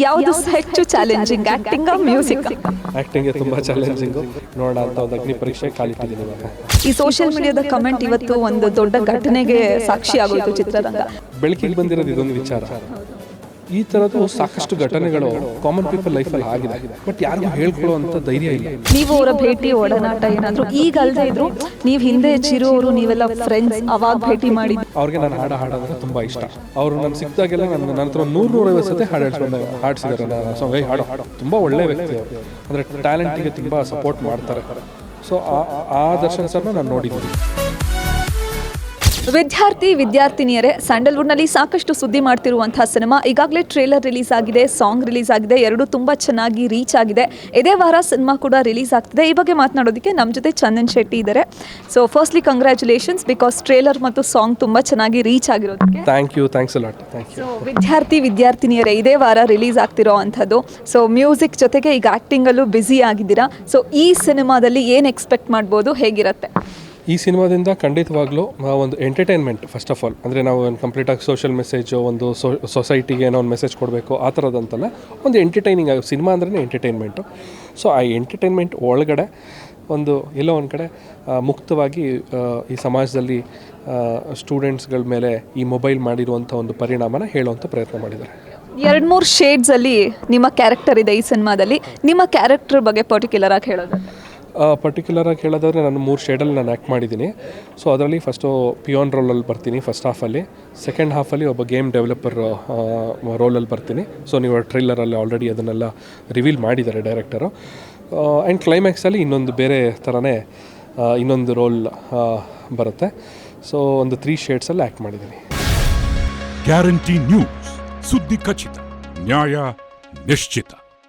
ಯಾವುದು ಹೆಚ್ಚು challenging, acting music? ಆ್ಯಕ್ಟಿಂಗ್ಗೆ ತುಂಬ ಚಾಲೆಂಜಿಂಗು. ನೋಡೋಣ ಅಂತ ಒಂದು ಅಗ್ನಿ ಪರೀಕ್ಷೆ ಕಾಲಿಟ್ಟಿದ್ದೀನಿ ಇವಾಗ. ಈ ಸೋಷಿಯಲ್ ಮೀಡಿಯಾದ ಕಮೆಂಟ್ ಇವತ್ತು ಒಂದು ದೊಡ್ಡ ಘಟನೆಗೆ ಸಾಕ್ಷಿ ಆಗೋಯ್ತು ಚಿತ್ರರಂಗ. ಬೆಳಕಿಗೆ ಬಂದಿರೋದು ಇದೊಂದು ವಿಚಾರ. ಈ ಥರದ್ದು ಸಾಕಷ್ಟು ಘಟನೆಗಳು ಕಾಮನ್ ಪೀಪಲ್ ಲೈಫಲ್ಲಿ ಆಗಿದೆ, ಬಟ್ ಯಾರಿಗೂ ಹೇಳ್ಕೊಳ್ಳುವಂಥ ಧೈರ್ಯ ಇಲ್ಲ. ನೀವು ಅವರ ಭೇಟಿ ಒಡನಾಟ ಏನಾದರೂ ಈಗ ಅಲ್ಲದೆ ಇದ್ರು, ನೀವು ಹಿಂದೆ ಚಿರು ಅವರು ನೀವೆಲ್ಲ ಫ್ರೆಂಡ್ಸ್, ಅವಾಗ ಭೇಟಿ ಮಾಡಿ ಅವ್ರಿಗೆ ನಾನು ಹಾಡೋದಂದ್ರೆ ತುಂಬ ಇಷ್ಟ. ಅವರು ನಾನು ಸಿಕ್ಕಿದಾಗೆಲ್ಲ ನನ್ನ ಹತ್ರ 100-150 ಸತಿ ಹಾಡಿಸಿದ್ದಾರೆ. ನಾನು ಸಾಂಗ್ ಹಾಡೋ ತುಂಬ ಒಳ್ಳೆ ವ್ಯಕ್ತಿ ಅವರು. ಅಂದರೆ ಟ್ಯಾಲೆಂಟಿಗೆ ತುಂಬ ಸಪೋರ್ಟ್ ಮಾಡ್ತಾರೆ. ಸೊ ಆ ದರ್ಶನ್ ಸರ್ನ ನಾನು ನೋಡಿದ್ದೀನಿ. ವಿದ್ಯಾರ್ಥಿನಿಯರೇ, ಸ್ಯಾಂಡಲ್ವುಡ್ನಲ್ಲಿ ಸಾಕಷ್ಟು ಸುದ್ದಿ ಮಾಡ್ತಿರುವಂತಹ ಸಿನಿಮಾ ಈಗಾಗಲೇ ಟ್ರೇಲರ್ ರಿಲೀಸ್ ಆಗಿದೆ, ಸಾಂಗ್ ರಿಲೀಸ್ ಆಗಿದೆ, ಎರಡೂ ತುಂಬ ಚೆನ್ನಾಗಿ ರೀಚ್ ಆಗಿದೆ. ಇದೇ ವಾರ ಸಿನಿಮಾ ಕೂಡ ರಿಲೀಸ್ ಆಗ್ತಿದೆ. ಈ ಬಗ್ಗೆ ಮಾತನಾಡೋದಕ್ಕೆ ನಮ್ಮ ಜೊತೆ ಚಂದನ್ ಶೆಟ್ಟಿ ಇದ್ದಾರೆ. So firstly congratulations, because trailer ಮತ್ತು ಸಾಂಗ್ ತುಂಬ ಚೆನ್ನಾಗಿ ರೀಚ್ ಆಗಿರೋದಕ್ಕೆ. Thanks a lot. ಸೊ ವಿದ್ಯಾರ್ಥಿನಿಯರೇ, ಇದೇ ವಾರ ರಿಲೀಸ್ ಆಗ್ತಿರೋ ಅಂಥದ್ದು. ಸೊ ಮ್ಯೂಸಿಕ್ ಜೊತೆಗೆ ಈಗ ಆ್ಯಕ್ಟಿಂಗಲ್ಲೂ ಬ್ಯುಸಿ ಆಗಿದ್ದೀರಾ. ಸೊ ಈ ಸಿನಿಮಾದಲ್ಲಿ ಏನು ಎಕ್ಸ್ಪೆಕ್ಟ್ ಮಾಡ್ಬೋದು, ಹೇಗಿರುತ್ತೆ? ಈ ಸಿನಿಮಾದಿಂದ ಖಂಡಿತವಾಗ್ಲೂ ಒಂದು ಎಂಟರ್ಟೈನ್ಮೆಂಟ್ ಫಸ್ಟ್ ಆಫ್ ಆಲ್. ಅಂದರೆ ನಾವು ಒಂದು ಕಂಪ್ಲೀಟಾಗಿ ಸೋಷಿಯಲ್ ಮೆಸೇಜು, ಒಂದು ಸೊಸೈಟಿಗೆ ಏನೋ ಒಂದು ಮೆಸೇಜ್ ಕೊಡಬೇಕು ಆ ಥರದಂತಲ್ಲ, ಒಂದು ಎಂಟರ್ಟೈನಿಂಗ್ ಆಗಿ ಸಿನಿಮಾ ಅಂದ್ರೇ ಎಂಟರ್ಟೈನ್ಮೆಂಟು. ಸೊ ಆ ಎಂಟರ್ಟೈನ್ಮೆಂಟ್ ಒಳಗಡೆ ಒಂದು ಎಲ್ಲೋ ಒಂದು ಕಡೆ ಮುಕ್ತವಾಗಿ ಈ ಸಮಾಜದಲ್ಲಿ ಸ್ಟೂಡೆಂಟ್ಸ್ಗಳ ಮೇಲೆ ಈ ಮೊಬೈಲ್ ಮಾಡಿರುವಂಥ ಒಂದು ಪರಿಣಾಮನ ಹೇಳುವಂಥ ಪ್ರಯತ್ನ ಮಾಡಿದ್ದಾರೆ. 2-3 ಶೇಡ್ಸಲ್ಲಿ ನಿಮ್ಮ ಕ್ಯಾರೆಕ್ಟರ್ ಇದೆ ಈ ಸಿನಿಮಾದಲ್ಲಿ. ನಿಮ್ಮ ಕ್ಯಾರೆಕ್ಟರ್ ಬಗ್ಗೆ ಪರ್ಟಿಕ್ಯುಲರ್ ಆಗಿ ಹೇಳೋದು? ಪರ್ಟಿಕ್ಯುಲರಾಗಿ ಹೇಳೋದಾದರೆ ನಾನು 3 ಶೇಡಲ್ಲಿ ನಾನು ಆ್ಯಕ್ಟ್ ಮಾಡಿದ್ದೀನಿ. ಸೊ ಅದರಲ್ಲಿ ಫಸ್ಟು ಪಿಯೋನ್ ರೋಲಲ್ಲಿ ಬರ್ತೀನಿ ಫಸ್ಟ್ ಹಾಫಲ್ಲಿ. ಸೆಕೆಂಡ್ ಹಾಫಲ್ಲಿ ಒಬ್ಬ ಗೇಮ್ ಡೆವಲಪರ್ ರೋಲಲ್ಲಿ ಬರ್ತೀನಿ. ಸೊ ನೀವು ಟ್ರೈಲರಲ್ಲಿ ಆಲ್ರೆಡಿ ಅದನ್ನೆಲ್ಲ ರಿವೀಲ್ ಮಾಡಿದ್ದಾರೆ ಡೈರೆಕ್ಟರು. ಆ್ಯಂಡ್ ಕ್ಲೈಮ್ಯಾಕ್ಸಲ್ಲಿ ಇನ್ನೊಂದು ಬೇರೆ ಥರನೇ ಇನ್ನೊಂದು ರೋಲ್ ಬರುತ್ತೆ. ಸೊ ಒಂದು 3 ಶೇಡ್ಸಲ್ಲಿ ಆ್ಯಕ್ಟ್ ಮಾಡಿದ್ದೀನಿ. ಗ್ಯಾರಂಟಿ ನ್ಯೂಸ್, ಸುದ್ದಿ ಖಚಿತ, ನ್ಯಾಯ ನಿಶ್ಚಿತ.